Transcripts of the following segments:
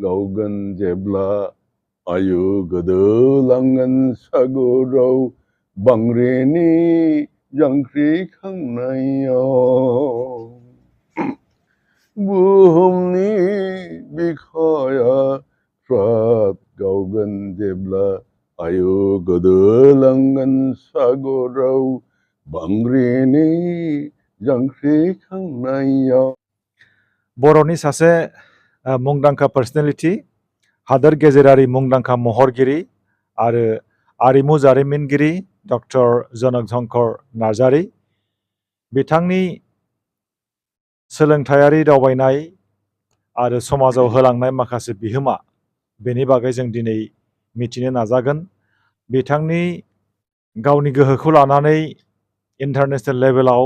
गावगोन जेब्ला आयु गोदोलांगोन सागराव बांग्रिनि जांख्रिखांनायाव बुहुमनि बिखाया स्राद गावगोन जेब्ला आयु गोदोलांगोन सागराव बांग्रिनि जांख्रिखांनायाव बर'नि सासे मुंदांखा पार्सनेलिटि हादोर गेजेरारि मुंदांखा महरगिरि आरो आरिमु जारिमिनगिरि डक्टर जनक झंकर नार्जारी बिथांनि सोलोंथायारि दावबायनाय आरो समाजाव होलांनाय माखासे बिहोमा बेनि बागै जों दिनै मिथिनो नाजागोन। बिथांनि गावनि गोहोखौ लानानै इन्टारनेशनेल लेभेलाव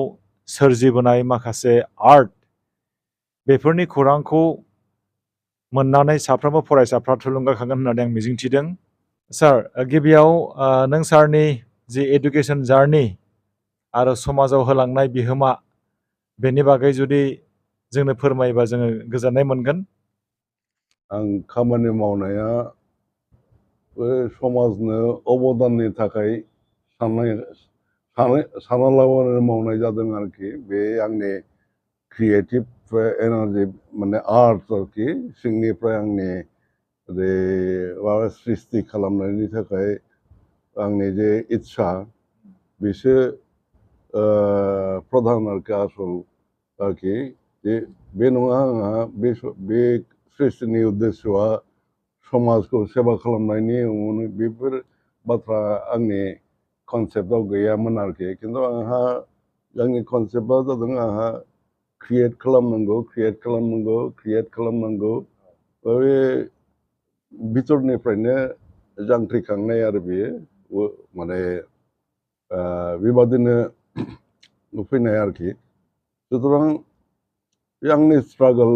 सोरजिबोनाय माखासे आर्ट बेफोरनि खौरांखौ मोननानै साफ्रोमबो फरायसाफ्रा थुलुंगाखांगोन होननानै आं मिजिंथिदों। सार, गिबियाव नों सारनि जि एडुकेसन जार्नि आरो समाजाव होलांनाय बिहोमा बेनि बागै जुदि जोंनो फोरमायोबा जोङो गोजोननाय मोनगोन। आं खामानि मावनाया समाजनो अबदाननि थाखाय सानालाबानो मावनाय जादों आरोखि। बे आंनि क्रिएटिभ एनार्जि माने आर्ट आरोखि सिंनिफ्राय आंनि जे माबा सृष्टि खालामनायनि थाखाय आंनि जे इच्छा बिसो प्रधान आरोखि आसल आरोखि। बे नङा आंहा बे सृष्टिनि उद्देश्यआ समाजखौ सेबा खालामनायनि बेफोर बाथ्रा आंनि कनसेप्टआव गैयामोन आरोखि। खिन्थु आंहा आंनि कनसेप्टआ जादों आंहा क्रिएट खालामनांगौ बे बिथरनिफ्रायनो जांख्रिखांनाय आरो बेयो माने बेबादिनो फैनाय आरोखि। सुतरां बे आंनि स्ट्रागल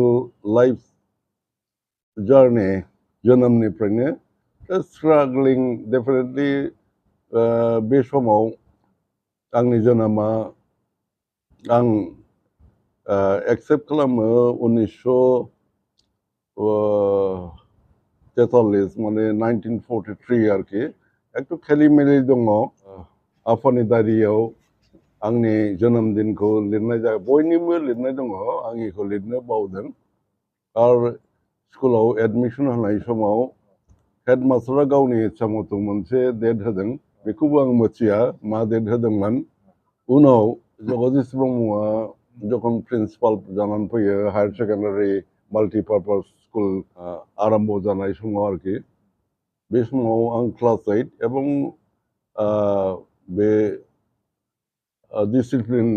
लाइफ जार्नि जोनोमनिफ्रायनो स्ट्रागलिं डेफिनेटलि बे समाव आंनि जोनोमा आं एक्सेप्ट खालामो 1943 माने 1943 आरोखि। एकटु खेलिमेलि दङ आफानि दारियाव आंनि जोनोम दिनखौ लिरनाय जायो। बयनिबो लिरनाय दङ, आंनिखौ लिरनो बावदों। आरो स्कुलाव एडमिसन होनाय समाव हेडमास्टारा गावनि इच्छा मथ' मोनसे डेट होदों, बेखौबो आं मिथिया मा डेट होदोंमोन। उनाव जगदीश ब्रह्मआ जखन प्रिन्सिपाल जानानै फैयो हायार सेकेन्डारि माल्टिपार्पास स्कुल आरम्भ जानाय समाव आरोखि। बे समाव आं क्लास 8 এবং बे डिसिप्लिन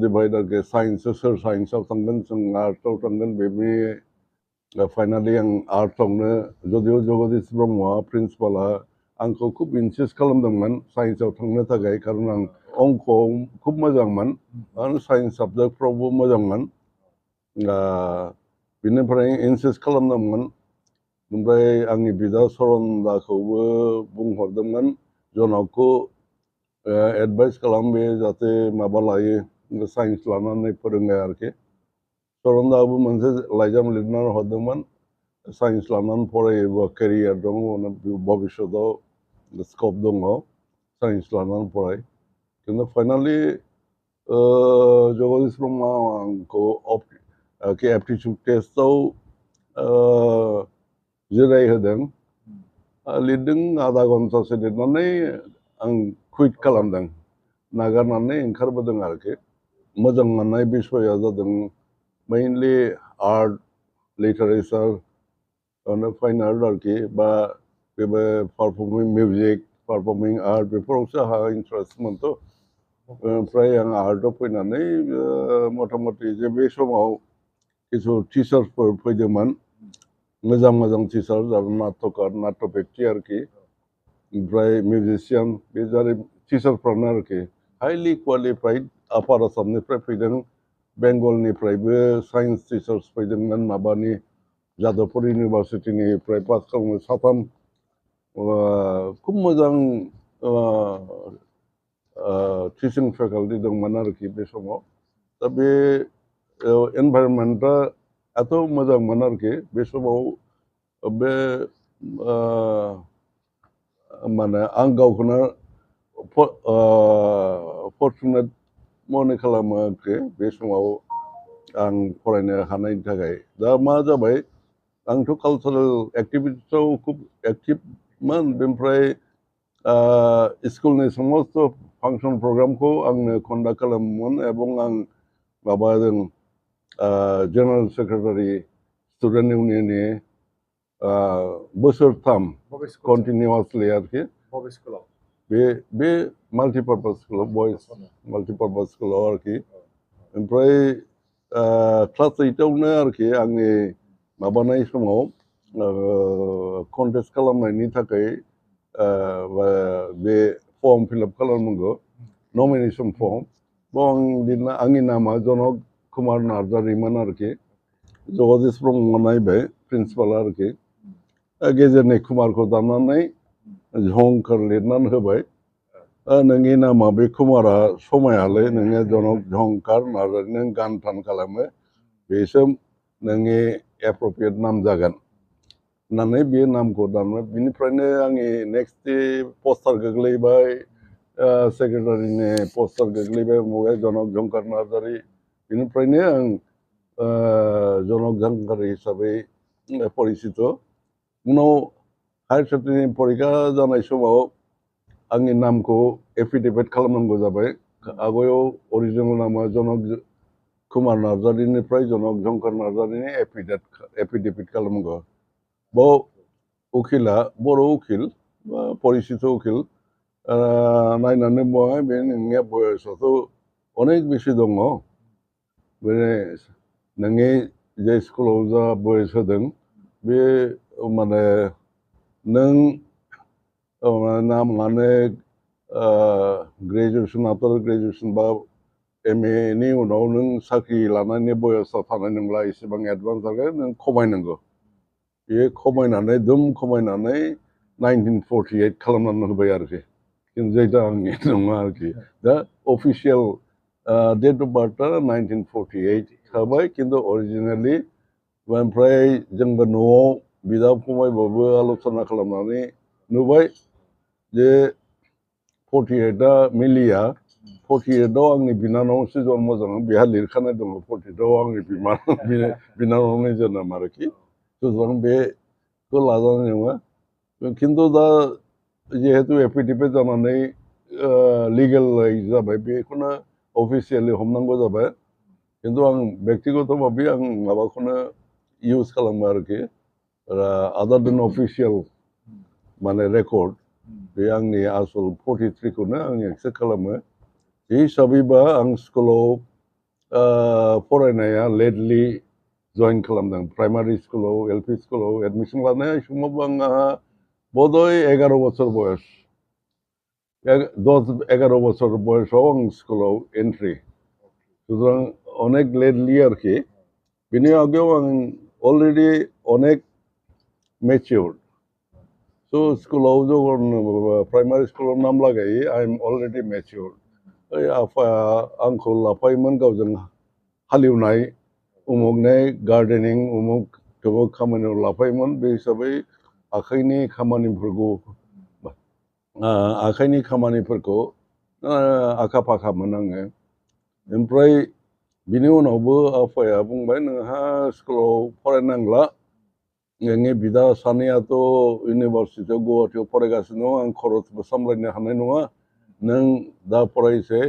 डिभाइड आरोखि। साइन्सआव सोर साइन्सआव थांगोन, जों आर्ट्सआव थांगोन। बेनि फाइनालि आं आर्ट्सआवनो, जदिव जगदीश ब्रह्मआ प्रिन्सिपाला आंखौ खुब इनसिस्ट खालामदोंमोन साइन्सआव थांनो थाखाय, खारन आं अंकआव खुब मोजांमोन आरो साइन्स साबजेक्टफ्रावबो मोजांमोन। बिनिफ्राय इनसिस्ट खालामदोंमोन। ओमफ्राय आंनि बिदा सरनदाखौबो बुंहरदोंमोन जनकखौ एडभाइस खालाम, बे जाहाथे माबा लायो साइन्स लानानै फोरोङो आरोखि। सरनदाबो मोनसे लाइजाम लिरनानै हरदोंमोन, साइन्स लानानै फरायोबा केरियार दङ, भबिष्यतआव स्कप दङ, साइन्स लानानै फराय। खिन्थु फाइनालि जगदीश ब्रह्मआ आंखौ एप्टिटिउड टेस्टआव जिरायहोदों। लिरदों, आधा घन्टासो लिरनानै आं कुइट खालामदों, नागारनानै ओंखारबोदों आरोखि। मोजां मोननाय बिसया जादों मेइनलि आर्ट, लिटारेचार, फाइन आर्ट आरोखि, बा बेबो पारफर्मिं मिउजिक, पारफर्मिं आर्ट बेफोरावसो आंहा इन्टारेस्टमोनथ'। ओमफ्राय आं आर्टआव फैनानै मथा मथि जे बे समाव কিছু টিচাर्सफोर फैदोंमोन, मोजां मोजां टिचार, नाटककार, नाट्य बेक्ति आरोखि। ओमफ्राय मिउजिशियान, बे जारै टिचारफ्रानो आरोखि हाइलि क्वालिफाइड। आपार आसामनिफ्राय फैदों, बेंगलनिफ्रायबो साइन्स टिचार्स फैदोंमोन, माबानि जादवपुर इउनिभार्सिटिनिफ्राय पास खालामो साथाम। खुब मोजां टिचिं फेकाल्टि दंमोन आरोखि बे समाव। दा बे एनभाइरनमेन्टआ एथ' मोजांमोन आरोखि। बे समाव बे माने आं गावखौनो फर्चुनेट मने खालामाखै बे समाव आं फरायनो हानायनि थाखाय दा मा जाबाय आंथ' कालचारेल एक्टिभिटिसआव खुब एक्टिभमोन बेनिफ्राय स्कुलनि समस्त फांसन प्रग्रामखौ आंनो कन्डाक्ट खालामोमोन एबं आं माबाजों जेनेरेल सेक्रेटारि स्टुडेन्ट इउनियननि बोसोरथाम कन्टिनिउवासलि आरोखि बे माल्टिपार्पास स्कुलाव बयस माल्टिपार्पास स्कुलाव आरोखि ओमफ्राय क्लास 8आवनो आरोखि आंनि माबानाय समाव कन्टेस्ट खालामनायनि थाखाय बे फर्म फिलआप खालामनांगौ नमिनेसन फर्म बाव आंनि नामा जनक कुमार नार्जारिमोन आरोखि जगदीश ब्रह्मआ नायबाय प्रिन्सिपाल आरोखि गेजेरनि कुमारखौ दाननानै झंकार लिरनानै होबाय नोंनि नामा बे कुमारा समायालै नोङो जनक झंकार नार्जारि नों गान थान खालामो बेसो नोंनि एप्रप्रियेट नाम जागोन होननानै बे नामखौ दानबाय बिनिफ्रायनो आंनि नेक्स्ट पस्टार गोग्लैबाय सेक्रेटारिनि पस्टार गोग्लैबाय मबाय जनक झंकार नार्जारि बिनिफ्रायनो आं जनक झंकार हिसाबै परिचित उनाव हायार सेकेन्डारि परिखा जानाय समाव आंनि नामखौ एफिडेभिट खालामनांगौ जाबाय आवगायाव अरिजिनेल नामा जनक कुमार नार्जारिनिफ्राय जनक झंकार नार्जारिनि एफिडेभिट खालामनांगौ बाव उकिला बर' उकिल परिचित उकिल नायनानै बुंबाय बे नोंनिया बयसआथ' अनेक बेसे दङ बे नोंनि जे स्कुलाव जा बयस होदों बे माने नों नामानो ग्रेजुएसन आफ्टार ग्रेजुएसन बा MA नि उनाव नों साख्रि लानायनि बयसा थानाय नंला एसेबां एडभान्स जागोन नों खमायनांगौ बे खमायनानै खमायनानै 1948 खालामनानै होबाय आरोखि खिन्थु जायदा आंनि नङा आरोखि दा अफिसियेल डेट अफ बार्थआ 1948 थाबाय खिन्थु अरिजिनेलि ओमफ्राय जोंबो न'आव बिदा फंबायबाबो आल'सना खालामनानै नुबाय जे 48आ मिलिया 48आव आंनि बिनानावसो जन्म जादों बेहा लिरखानाय दङ 48आव आंनि बिनानावनि जोनोम आरोखि सुतरां बेखौ लाजानाय नङा खिन्थु दा जिहेतु एफिडेभिट जानानै लिगेल जाबाय बेखौनो अफिसियेलि हमनांगौ जाबाय खिन्थु आं बेक्तिगत भाबै आं माबाखौनो इउज खालामो आरोखि आदार देन अफिसियेल माने रेकर्ड बे आंनि आसल 43खौनो आं एक्सेप्ट खालामो बे हिसाबैबा आं स्कुलाव फरायनाया लेटलि जइन खालामदों प्राइमारि स्कुलाव LP स्कुलाव एडमिसन लानाय समाव आंहा बधय 11 बोसोर बयस 11 बोसोर बयसआव आं स्कुलाव एन्ट्रि सुतरां अनेक लेटलि आरोखि बिनि आगोयाव आं अलरेडि अनेक मेचिउर्ड So स्कुलाव जगन प्राइमारि स्कुलाव नाम लागायो आइ एम अलरेडि मेचिउर्ड ओइ आफाया आंखौ लाफायोमोन गावजों हालेवनाय उमुगनाय गार्डेनिं उमुग थुमुग खामानियाव लाफायोमोन बे हिसाबै आखाइनि खामानिफोरखौ आखा फाखामोन आङो ओमफ्राय बिनि उनावबो आफाया बुंबाय नोंहा स्कुलाव फरायनांला नोंनि बिदा सानैयाथ' इउनिभारसिटियाव गुवाहाटियाव फरायगासिनो दं आं खरसबो सामलायनो हानाय नङा नों दा फरायसै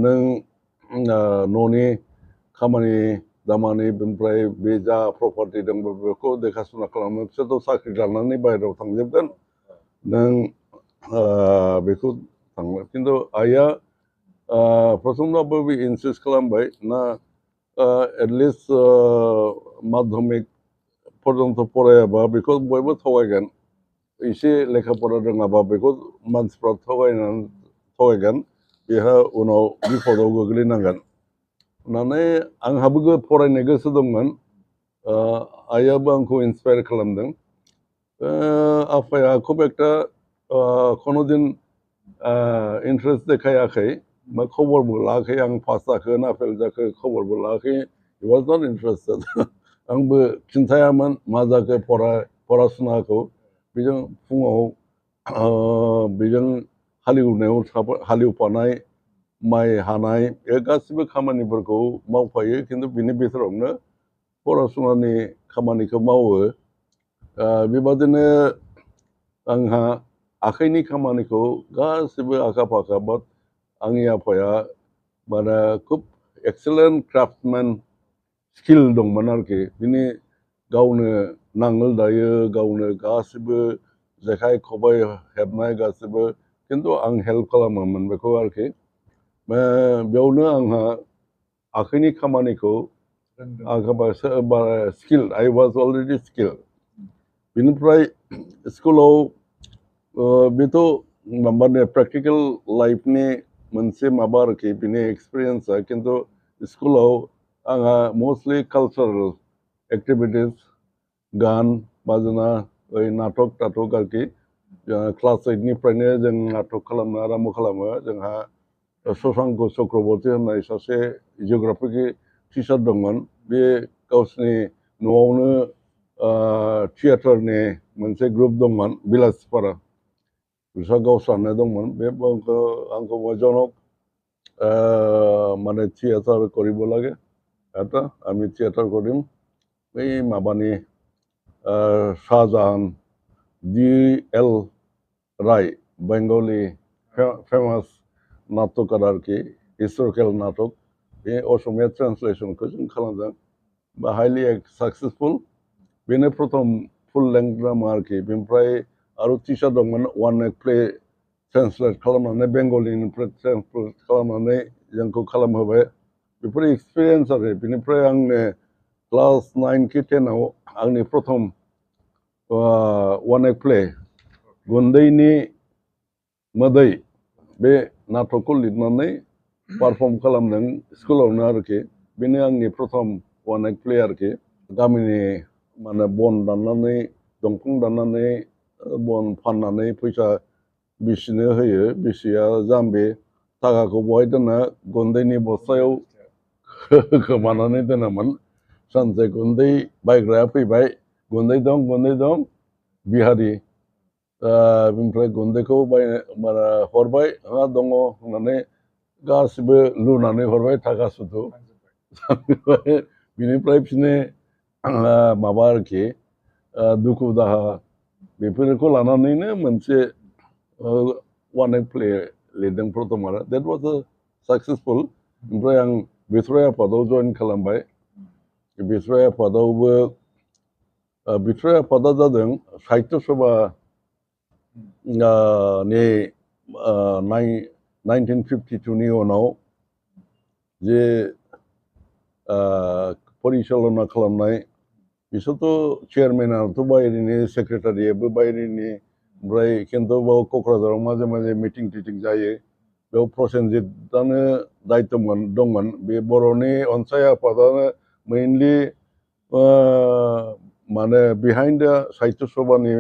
नों न'नि खामानि दामानि ओमफ्राय बे जा प्रपार्टि दं बेखौ देखासुना खालामनो बिसोरथ' साख्रि लानानै बाहेरायाव थांजोबगोन नों बेखौ थांनो खिन्थु आइया प्रथमबाबो बे इनसिस्ट खालामबाय ना एटलिस्ट माध्यमिक पर्यन्त फरायाबा बेखौ बयबो थगायगोन एसे लेखा फरा रोङाबा बेखौ मानसिफ्रा थगायगोन बेहा उनाव बिपदाव गोग्लैनांगोन होननानै आंहाबो फरायनो गोसो दंमोन आइयाबो आंखौ इन्सपायार खालामदों आफाया खुब एकटा खुनुदिन इन्ट्रेस्ट देखायाखै बा खबरबो लायाखै आं पास जाखो ना फेल जाखो खबरबो लायाखै हि वाज नट इन्टारेस्टेड आंबो खिन्थायामोन मा जाखो फरासुनाखौ बेजों फुङाव बेजों हालेवफानाय माइ हानाय बे गासिबो खामानिफोरखौ मावफायो खिन्थु बिनि बिथोरावनो फरासुनानि खामानिखौ मावो बेबादिनो आंहा आखाइनि खामानिखौ गासिबो आखा फाखा बाट आंनि आफाया माने खुब एक्सेलेन्ट क्राफ्टमेन स्किल दंमोन आरोखि बिनि गावनो नांगोल दायो गावनो गासिबो जेखाइ खबाइ हेबनाय गासिबो खिन्थु आं हेल्प खालामोमोन बेखौ आरोखि बेयावनो आंहा आखाइनि खामानिखौ skill I was already skill बिनिफ्राय स्कुलाव बेथ' माबानो प्रेक्टिकेल लाइफनि मोनसे माबा आरोखि बिनि एक्सपिरियेन्सा खिन्थु स्कुलाव आंहा मस्टलि कालचारेल एक्टिभिटिस गान बाजना ओइ नाटक टाटक आरोखि क्लास 8निफ्रायनो जों नाटक खालामनो आराम्भ खालामो जोंहा शशांक चक्रबर्ती होननाय सासे जिअग्राफिनि टिचार दंमोन बे गावसिनि न'आवनो थियेटारनि मोनसे ग्रुप दंमोन बिलासिपारा बिस्रा गावस्रानो दंमोन बे आंखौ अचानक মানে থিয়েটার কৰিব লাগে এটা আমি থিয়েটাৰ কৰিম এই মাবানি শাহজাহান DL राय बेंगली फेमास नाटककार आरोखि हिस्टरिकेल नाटक बे असमिया ट्रान्सलेसनखौ जों खालामदों हाइलि साक्सेसफुल बेनो प्रथम फुल लेंथ ड्रामा आरोखि बेनिफ्राय आरो टिचार दंमोन वान एक्ट प्ले ट्रान्सलेट खालामनानै बेंगलिनिफ्राय ट्रान्सलेट खालामनानै जोंखौ खालामहोबाय बेफोर एक्सपिरियेन्स आरो बेनिफ्राय आंनो क्लास 9 कि 10 आव आंनि प्रथम वान एक्ट प्ले गुन्दैनि मोदै बे नाटकखौ लिरनानै पारफर्म खालामदों स्कुलावनो आरोखि बेनो आंनि प्रथम वान एक्ट प्ले आरोखि गामिनि माने बन दाननानै दंफां दाननानै बन फाननानै फैसा बिसिनो होयो बिसिया जाम्बि थाखाखौ बहाय दोनना गुन्दैनि बस्थायाव खोमानानै दोनोमोन सानसे गुन्दै बायग्राया फैबाय गुन्दै दं बिहारि बेनिफ्राय गुन्दैखौ हरबाय हा दङ होननानै गासिबो लुनानै हरबाय थाखा सुदु बिनिफ्राय बिदिनो माबा आरोखि दुखु दाहा बेफोरखौ लानानैनो मोनसे वान एक्ट प्ले लिरदों प्रथम आरो देट वाज साक्सेसफुल ओमफ्राय आं बिथराइ आफादाव जइन खालामबाय बिथराइ आफादावबो बिथराइ आफादा जादों साहित्य सभा नि 1952 नि उनाव जे परिचालना खालामनाय बिसोरथ' चेयारमेनाथ' बाहेरनि सेक्रेटारियाबो बाहेरनि ओमफ्राय खिन्थु बाव क'क्राझाराव माजे माजे मिटिं टिटिं जायो बेयाव प्रसेनजितआनो दायित्व दंमोन बे बर'नि अनसाय आफादानो मेइनलि माने बिहाइन्ड द साहित्य सभानि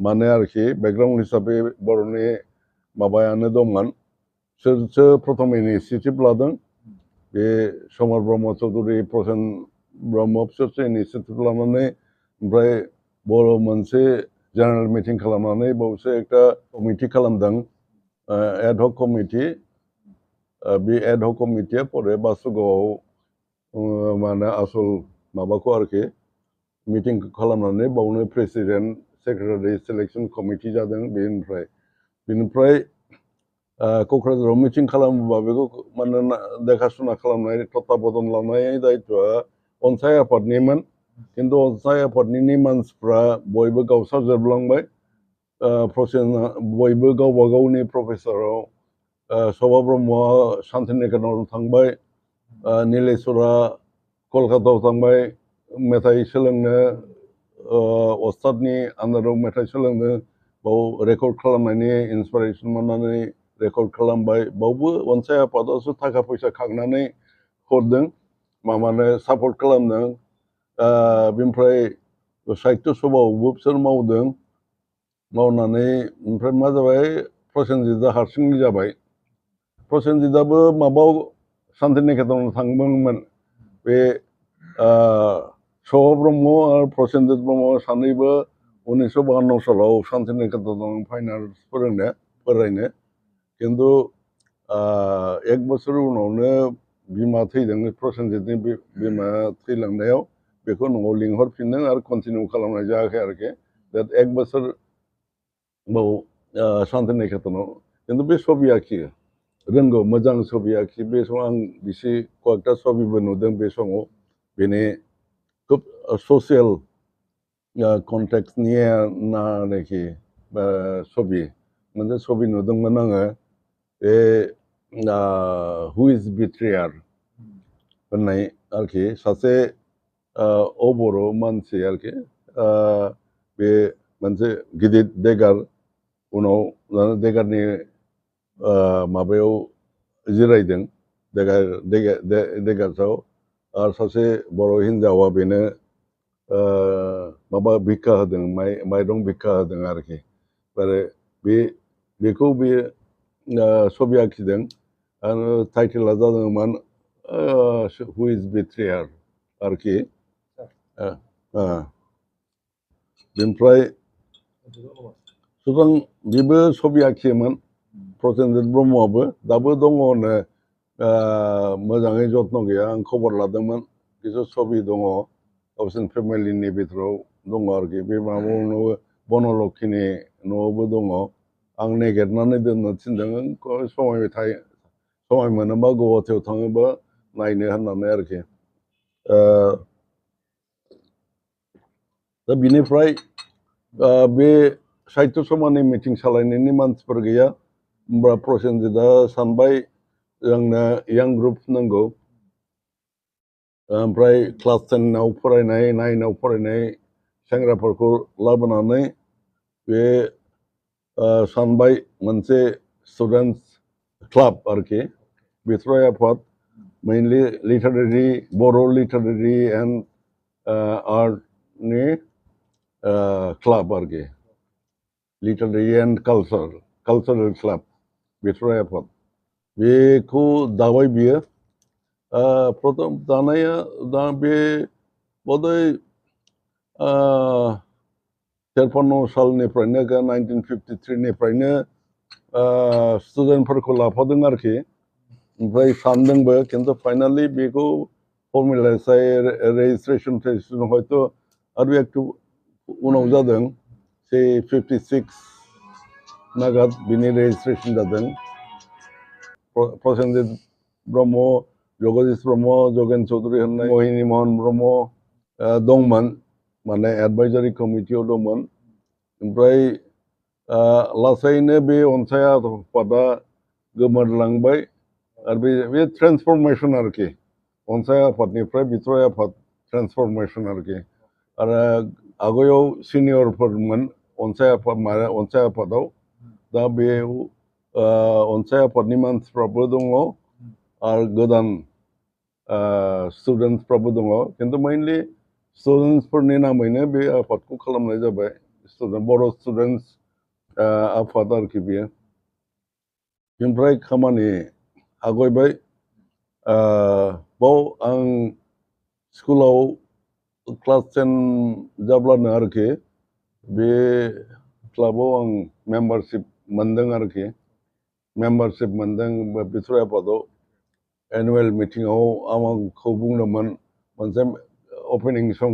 माने आरोखि बेकग्राउन्ड हिसाबै बर'नि माबायानो दंमोन सोरसो प्रथम इनिसियेटिभ लादों बे समर ब्रह्म चौधुरि प्रसेन ब्रह्म बिसोरसो इनिसियेटिभ लानानै ओमफ्राय बर' मोनसे जेनेरेल मिटिं खालामनानै बावसो एकटा कमिटि खालामदों एडहक कमिटि बे एडहक कमिटिया परे बासुगावआव माने आसल माबाखौ आरोखि मिटिं खालामनानै बावनो प्रेसिडेन्ट सेक्रेटारि सिलेक्सन कमिटि जादों बेनिफ्राय क'क्राझाराव मिटिं खालामोबा बेखौ माने देखासुना खालामनाय तत्ताबधन लानाय दायित्वआ अनसाय आफादनिमोन खिन्थु अनसाय आफादनि मानसिफ्रा बयबो गावस्राजोबलांबाय बयबो गावबा गावनि प्रफेसाराव सभा ब्रह्मआ शान्तिनिकेतनाव थांबाय नीलेश्वरा कलकातायाव थांबाय मेथाइ सोलोंनो अस्थादनि आन्दाराव मेथाइ सोलोंनो बाव रेकर्ड खालामनायनि इन्सपिरेसन मोननानै रेकर्ड खालामबाय बावबो अनसाय आफादासो थाखा फैसा खांनानै हरदों माबानो सापर्ट खालामदों बेनिफ्राय साहित्य सभायावबो बिसोर मावदों मावनानै ओमफ्राय मा जाबाय प्रसेनजितआ हारसिंनि जाबाय प्रसेनजितआबो माबायाव शान्तिनिकेतनाव थांदोंमोन बे सह ब्रह्म आरो प्रसेनजित ब्रह्म सानैबो 1952 सालाव शान्तिनिकेतनाव फाइन आर्ट्स फरायनो खिन्थु एक बोसोर उनावनो बिमा थैदों प्रसेनजितनि बिमा थैलांनायाव बेखौ न'आव लिंहरफिनदों आरो कन्टिनिउ खालामनाय जायाखै आरोखि दा एक बोसोर बाव शान्तिनिकेतनाव खिन्थु बे छबि आखियो रोंगौ मोजां छबि आखि बे समाव आं बिसि कयेकटा छबिबो नुदों बे समाव बेनि खुब ससियेल कन्टेक्सनि ना आरोखि छबि मोनसे छबि नुदोंमोन आङो बे हु इज बिट्रेयार होननाय आरोखि सासे बर' मानसि आरोखि बे मोनसे गिदिर देगार उनाव देगारनि माबायाव जिरायदों देगारसाव आरो सासे बर' हिन्जावा बेनो माबा भिक्षा होदों माइरं भिक्षा होदों आरोखि आरो बेखौ बे छबि आखिदों आरो टाइटेला जादोंमोन हु इज बिट्रेयार आरोखि बेनिफ्राय सुतरां बेबो छबि आखियोमोन प्रसेनजित ब्रह्मआबो दाबो दङ होनो मोजाङै जत्न गैया आं खबर लादोंमोन किसु छबि दङ गावसोरनि फेमिलिनि बिथोराव दङ आरोखि बे माबायावनो बनलक्षिनि न'आवबो दङ आं नागिरनानै दोननो थिनदों समाय मोनोबा गुवाहाटियाव थाङोबा नायनो होननानै आरोखि दा बिनिफ्राय बे साहित्य सभानि मिटिं सालायनायनि मानसिफोर गैया होमबा प्रसेनजितआ सानबाय जोंनो यां ग्रुप नांगौ ओमफ्राय क्लास 10आव फरायनाय 9आव फरायनाय सेंग्राफोरखौ लाबोनानै बे सानबाय मोनसे स्टुडेन्टस क्लाब आरोखि बिथराइ आफाद मेइनलि लिटारेरि बर' लिटारेरि एन्ड आर्टनि club Arokhi literary and cultural club बिथराइ आफाद बेखौ दाबाय बियो प्रथम दानाया दा बे बधय 53 सालनिफ्रायनो 1953निफ्रायनो स्टुडेन्टफोरखौ लाफादों आरोखि ओमफ्राय सानदोंबो खिन्थु फाइनालि बेखौ फर्मुलाइज रेजिस्ट्रेसन हयथ' आरो एकटु उनाव जादों से 56 नागाद बिनि रेजिस्ट्रेसन जादों प्रसेनजित ब्रह्म जगदीश ब्रह्म जगेन चौधुरी होननाय महिनी महन ब्रह्म दंमोन माने एडभाइजारि कमिटियाव दंमोन ओमफ्राय लासैनो बे अनसाय आफादा गोमोरलांबाय आरो बे ट्रेन्सफरमेसन आरोखि अनसाय आफादनिफ्राय बिथराइ आफाद ट्रेन्सफरमेसन आरोखि आरो आगोलाव सिनियरफोरमोन अनसाय आफादाव दा बेयाव अनसाय आफादनि मानसिफ्राबो दङ आरो गोदान स्टुडेन्टसफ्राबो दङ खिन्थु मेइनलि स्टुडेन्टसफोरनि नामैनो बे आफादखौ खालामनाय जाबाय बर' स्टुडेन्टस आफाद आरोखि बेयो ओमफ्राय खामानि आवगायबाय बाव आं स्कुलाव क्लास 10 जाब्लानो आरोखि बे क्लाबाव आं मेम्बारशिप मोनदों आरोखि मेम्बारशिप मोनदों बिथराइ आफादाव एनुवेल मिटिङाव आंखौ बुंदोंमोन मोनसे अपेनिं सं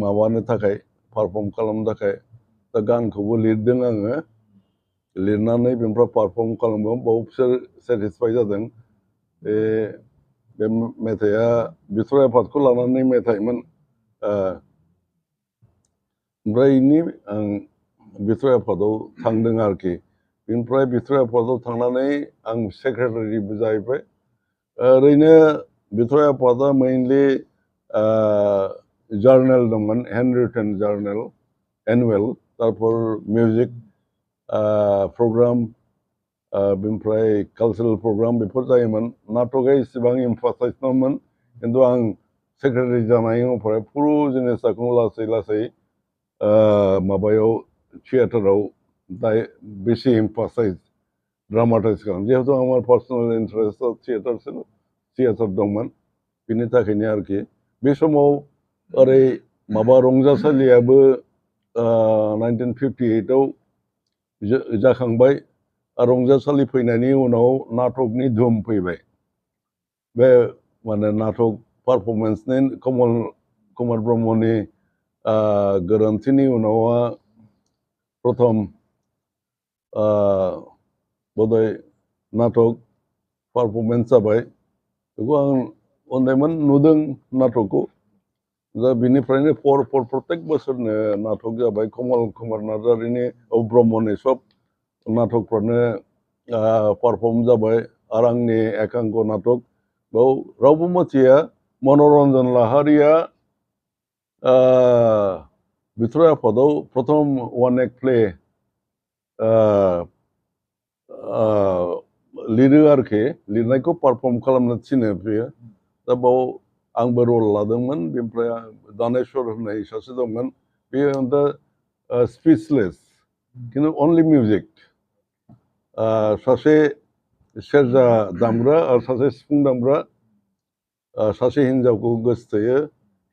माबानो थाखाय पारफर्म खालामनो थाखाय दा गानखौबो लिरदों आङो लिरनानै बेनिफ्राय पारफर्म खालामो बाव बिसोर सेटिसफाइ जादों बे मेथाइआ बिथराइ आफादखौ लानानै मेथाइमोन ओमफ्राय आं बिथराइ आफादाव थांदों आरोखि बेनिफ्राय बिथराइ आफादाव थांनानै आं सेक्रेटारिबो जाहैबाय ओरैनो बिथराइ आफादा मेइनलि जार्नेल दंमोन हेन्ड रिटेन जार्नेल एनुवेल तारपर मिउजिक प्रग्राम बेनिफ्राय कालचारेल प्रग्राम बेफोर जायोमोन नाटकआ इसेबां एम्फासाइज नङामोन खिन्थु आं सेक्रेटारि जानायनि उनाव पुरु जिनिसखौ लासै लासै माबायाव थियेटाराव बेसे एम्फासाइज ड्रामाटाइज खालाम जिहेतु आंनि पार्सनेल इन्टारेस्ट थियेटार दंमोन बिनि थाखायनो आरोखि बे समाव ओरै माबा रंजासालियाबो 1958 आव जाखांबाय रंजासालि फैनायनि उनाव नाटकनि धुम फैबाय बे माने नाटक पारफरमेन्सनि कमल ब्रह्मनि गोरोन्थिनि उनाव प्रथम बोधय नाटक पारफरमेन्स जाबाय बेखौ आं उन्दैमोन नुदों नाटकखौ दा बिनिफ्रायनो प्रत्येक बोसोरनो नाटक जाबाय कमल कुमार नार्जारिनि ब्रह्मनि सब नाटकफ्रानो पारफर्म जाबाय आरो आंनि एकांक नाटक बेयाव रावबो मिथिया मनरन्जन लाहारिया बिथराइ आफादाव प्रथम वान एक्ट प्ले लिरो आरोखि लिरनायखौ पारफर्म खालामनो थिनो बेयो दा बाव आंबो रल लादोंमोन बेनिफ्राय दानेश्वर होननाय सासे दंमोन बेयो दा स्पिचलेस खिन्थु अनलि मिउजिक सासे सेरजा दामग्रा आरो सासे सिफुं दामग्रा सासे हिन्जावखौ गोसो थोयो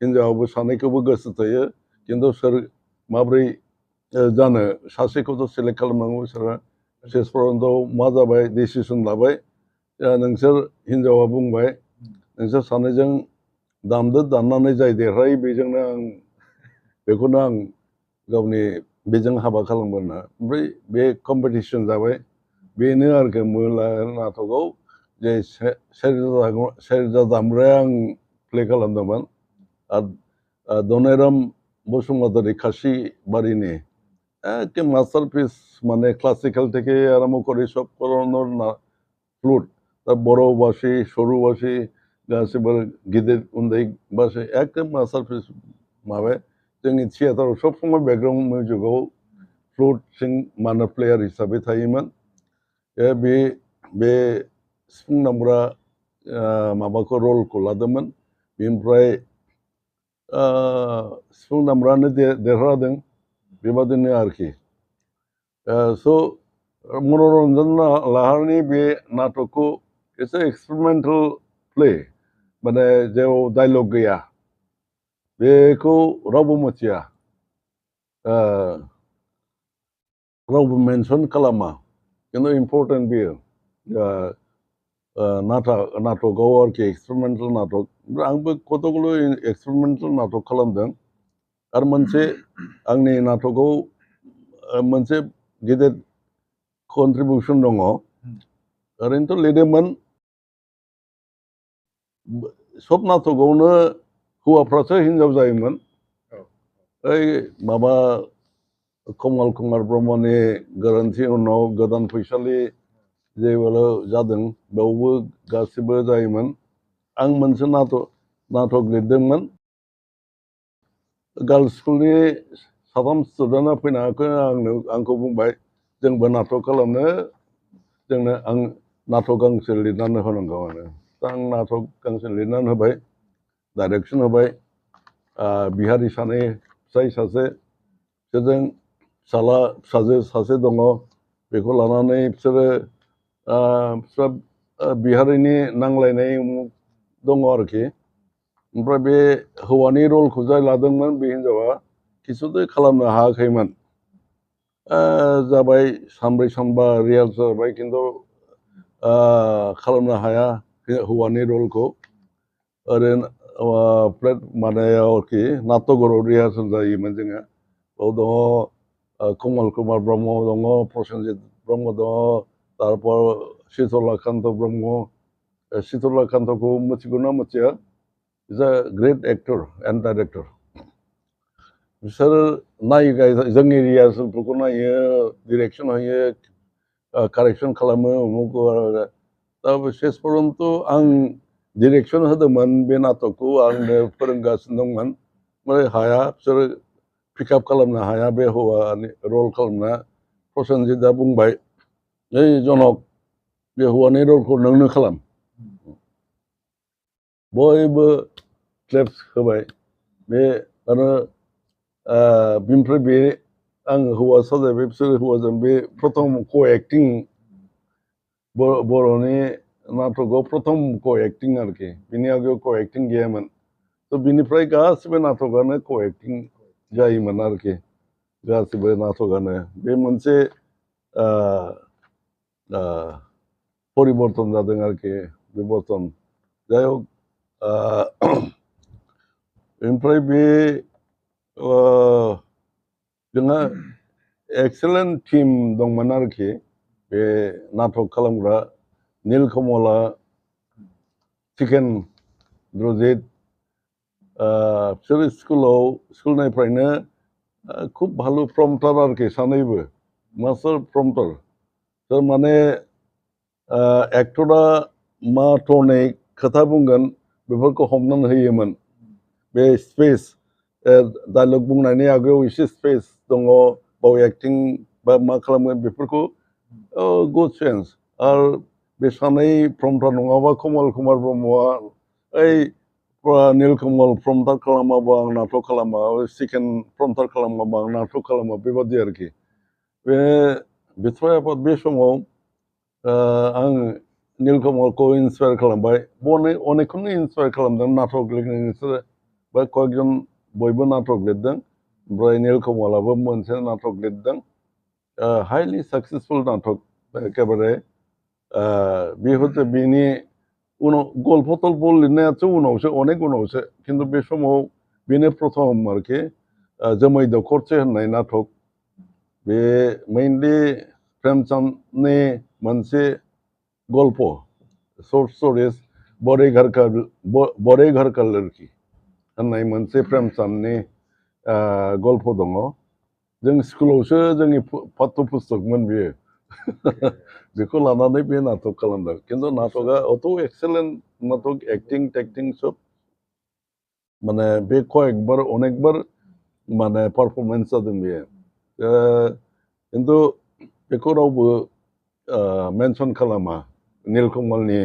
हिन्जावाबो सानैखौबो गोसो थोयो खिन्थु सोर माब्रै जानो सासेखौथ' सेलेक्ट खालामनांगौ बिसोरो शेष पर्यन्तआव मा जाबाय डिसिसन लाबाय नोंसोर हिन्जावा बुंबाय नोंसोर सानैजों दामदो दामनानै जाय देरहायो बेजोंनो आं बेखौनो आं गावनि बेजों हाबा खालामगोन ना ओमफ्राय बे कम्पिटिसन जाबाय बेनो आरोखि मैला नाटकआव जे सेरजा दामग्राया आं प्ले खालामदोंमोन आरो दनायराम बसुमतारी खासिबारिनि एखे मास्टारपिस माने क्लासिकेल থেকে আরম্ভ করে সব ধরনের ফ্লুট दा बर' बासि सरु बासि गासिबो गिदिर उन्दै बासि एखे मास्टारपिस माबा जोंनि थियेटाराव सब समय बेकग्राउन्ड मिउजिकआव फ्लुट सिं मानो प्लेयार हिसाबै थायोमोन बे सिफुं दामग्रा माबाखौ रलखौ लादोंमोन बेनिफ्राय सिफुं दामग्रानो देरहादों बेबादिनो आरोखि स' मनरन्जन लाहारिनि बे नाटकखौ एसे एक्सपेरिमेन्टेल प्ले माने जेराव डायलग गैया बेखौ रावबो मिथिया रावबो मेनसन खालामा खिन्थु इम्परटेन्ट बेयो नाटकआव आरोखि एक्सपेरिमेन्टेल नाटक ओमफ्राय आंबो कतগুলো एक्सपेरिमेन्टेल नाटक खालामदों आरो मोनसे आंनि नाटकआव मोनसे गिदिर कन्ट्रिबिउसन दङ ओरैनोथ' लिरदोंमोन सब नाटकआवनो हौवाफ्रासो हिनजाव जायोमोन ओइ माबा कमल कुमार ब्रह्मनि गोरोन्थि उनाव गोदान फैसालि जेब्ला जादों बेयावबो गासिबो जायोमोन आं मोनसे नाटक लिरदोंमोन गार्लस स्कुलनि साथाम स्टुडेन्टआ फैनानै आंखौ बुंबाय जोंबो नाटक खालामनो जोंनो आं नाटक गांसे लिरनानै होनांगौ आरो दा आं नाटक गांसे लिरनानै होबाय डाइरेक्सन होबाय बिहारि सानै फिसाय सासे बिसोरजों फिसाजो सासे दङ बेखौ लानानै बिसोरो बिहारिनि नांलायनाय दङ आरोखि ओमफ्राय बे हौवानि रलखौ जाय लादोंमोन बे हिन्जावा किसुते खालामनो हायाखैमोन जाबाय सानब्रै सानबा रिहार्सेल जाबाय खिन्थु खालामनो हाया हौवानि रलखौ ओरैनो प्लेट माबायाव आरोखि नाटकगराव रिहार्सेल जायोमोन जोङो बेयाव दङ कमल कुमार ब्रह्म दङ प्रसेनजित ब्रह्म दङ तारपर शीतलाकान्त ब्रह्म शीतलाकान्तखौ मिथिगौना मिथिया is a great actor and director बिसोर नायो जोंनि रिहार्सेलफोरखौ नायो डिरेक्सन होयो कारेक्सन खालामो दा शेष पर्यन्त आं डिरेक्सन होदोंमोन बे नाटकखौ आंनो फोरोंगासिनो दंमोन ओमफ्राय हाया बिसोरो पिकआप खालामनो हाया बे हौवानि रल खालामना प्रसेनजितआ बुंबाय ओइ जनक बे हौवानि रलखौ नोंनो खालाम बयबो क्लेप्स होबाय बे आरो बिनिफ्राय बे आं हौवासा जाहैबाय बिसोर हौवाजों बे प्रथम क' एक्टिं बर'नि नाटकआव प्रथम को-एक्टिं आरोखि बिनि आगोलाव को-एक्टिं गैयामोन तो बिनिफ्राय गासिबो नाटकआनो को-एक्टिं जायोमोन आरोखि गासिबो नाटकआनो बे मोनसे परिबर्तन जादों आरोखि बिबर्तन जाय हक ओमफ्राय बे जोंहा एक्सेलेन्ट टीम दंमोन आरोखि बे नाटक खालामग्रा नीलकमला चिकेन द्रुजित बिसोर स्कुलनिफ्रायनो खुब भालो प्रम्पटार आरोखि सानैबो मास्टार प्रम्पटार थारमाने एक्टरा मा टनै खोथा बुंगोन बेफोरखौ हमनानै होयोमोन बे स्पेस डायलग बुंनायनि आगोलाव एसे स्पेस दङ बाव एक्टिं बा मा खालामगोन बेफोरखौ गुड सेन्स आरो बे सानै प्रम्पटार नङाबा कमल कुमार ब्रह्मआ ओइ नीलकमल प्रम्पटार खालामाबा आं नाटक खालामा चिकेन प्रम्पटार खालामाबा आं नाटक खालामा बेबादि आरोखि बे बिथराय आफाद बे समाव आं नीलकमलखौ इन्सपायार खालामबाय अनेकखौनो इन्सपायार खालामदों नाटक लिरनो नोंसोरो बा कয়েকজন बयबो नाटक लिरदों ओमफ्राय नीलकमलाबो मोनसे नाटक लिरदों हाइलि साक्सेसफुल नाटक एखेबारे बे हচ্ছে बिनि उनाव गल्प टल्प लिरनायाथ' उनावसो अनेक उनावसो खिन्थु बे समाव बेनो प्रथम आरोखि जोमै दखरसे होननाय नाटक बे मेइनलि प्रेमचन्दनि मोनसे गल्प शर्ट स्ट'रिज बड़े घर का लड़की होननाय मोनसे प्रेमचन्दनि गल्प दङ जों स्कुलावसो जोंनि पाठ्य पुस्तकमोन बियो बेखौ लानानै बे नाटक खालामदों खिन्थु नाटकआ अत एक्सेलेन्ट नाटक एक्टिं टेक्टिं सब माने बे कয়েকবার अनेकबार माने पारफरमेन्स जादों बेयो खिन्थु बेखौ रावबो मेनसन खालामा नीलकमलनि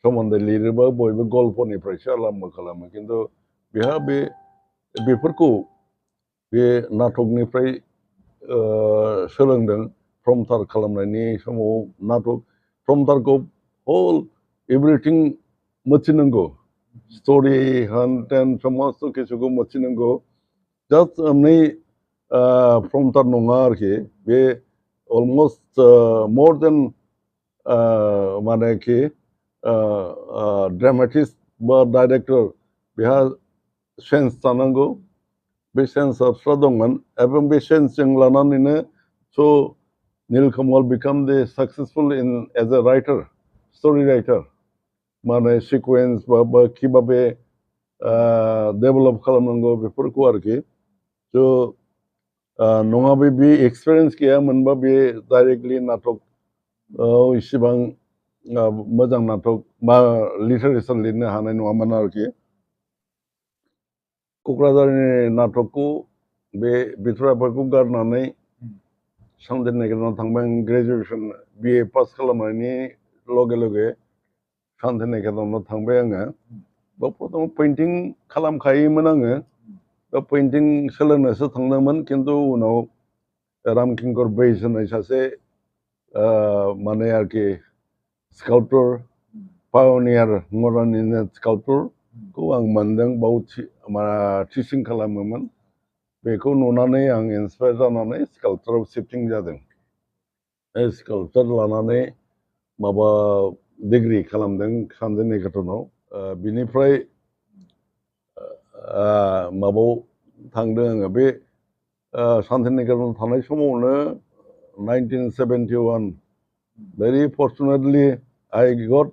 सोमोन्दै लिरोबा बयबो गल्पनिफ्रायसो आरम्भ खालामो खिन्थु बेहा बेफोरखौ बे नाटकनिफ्राय सोलोंदों प्रम्पटार खालामनायनि समाव नाटक प्रम्पटारखौ हल एभ्रिथिं मिथिनांगौ स्ट'रि होन टेन समस्त किसुखौ मिथिनांगौ जास्ट नै प्रम्पटार नङा आरोखि बे अलमस्ट मोर देन माने कि ड्रामाटिस्ट बा डाइरेक्टर बेहा सेन्स थानांगौ बे सेन्सआ बिस्रा दंमोन एबं बे सेन्सजों लानानैनो स' नीलकमल बिकाम दे successful in as a writer story writer माने सिकुवेन्स बा किभाबे डेभेलप खालामनांगौ बेफोरखौ आरोखि स' नङाबा बे एक्सपिरियेन्स गैयामोनबा बे डाइरेक्टलि नाटक इसिबां मोजां नाटक बा लिटारेचार लिरनो हानाय नङामोन आरोखि क'क्राझारनि नाटकखौ बे बिथराइफोरखौ गारनानै शान्तिनिकेतनाव थांबाय आं ग्रेजुवेसन BA पास खालामनायनि लगे लगे शान्तिनिकेतनाव थांबाय आङो बाव प्रथम पेइन्टिं खालामखायोमोन आङो दा पेइन्टिं सोलोंनोसो थांदोंमोन खिन्थु उनाव रामकिंकर बैस होननाय सासे माने आरोखि स्काल्पटर पायनियार मडार्न इन्डियान स्काल्पटरखौ आं मोनदों बाव टिचिं खालामोमोन बेखौ नुनानै आं इन्सपायार जानानै स्काल्पचाराव शिफ्टिं जादों स्काल्पचार लानानै माबा डिग्रि खालामदों शान्तिनिकेतनाव बिनिफ्राय माबायाव थांदों आङो बे शान्तिनिकेतनाव थानाय समावनो 1971 very fortunately I got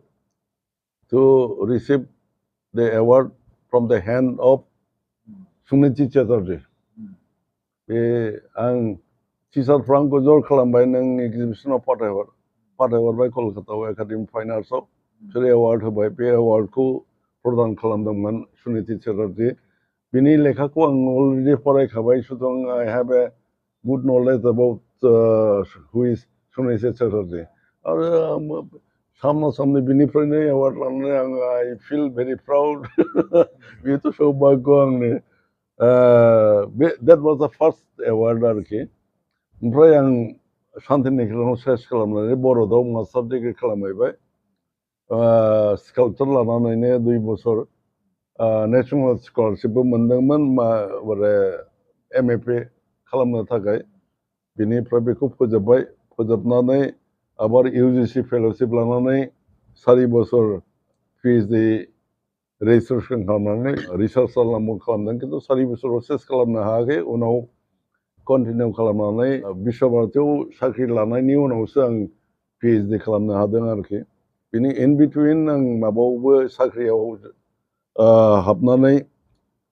to receive the award from the hand of Suniti Chatterjee बे आं टिचारफ्रा आंखौ जर खालामबाय नों एग्जिबिसनाव फाथायहरबाय कलकातायाव एकाडेमि फाइन आर्ट्सआव बिसोर एवार्ड होबाय बे एवार्डखौ प्रदान खालामदोंमोन सुनिति चेटार्जी बिनि लेखाखौ आं अलरेडि फरायखाबाय सुतरां I have a good knowledge about who is Suniti Chatterjee आरो सामना सामनि बिनिफ्रायनो एवार्ड लानानै आं I feel very proud बेथ' सौभाग्य आंनि that was the first award आरोखि ओमफ्राय आं शान्तिनिकेतनाव सेस खालामनानै बर'दाव मास्टार डिग्रि खालामहैबाय स्काल्पचार लानानैनो 2 बोसोर नेशनेल स्कलारशिपबो मोनदोंमोन बोरे MFA खालामनो थाखाय बिनिफ्राय बेखौ फोजोबबाय फोजोबनानै आबार UGC फेल'शिप लानानै 4 बोसोर PhD रेजिस्ट्रेसन खालामनानै रिसार्च खालामदों खिन्थु 4 बोसोराव सेस खालामनो हायाखै उनाव कन्टिनिउ खालामनानै बिश्वभारतीयाव साख्रि लानायनि उनावसो आं PhD खालामनो हादों आरोखि बिनि इन बिटुइन आं माबायावबो साख्रियाव हाबनानै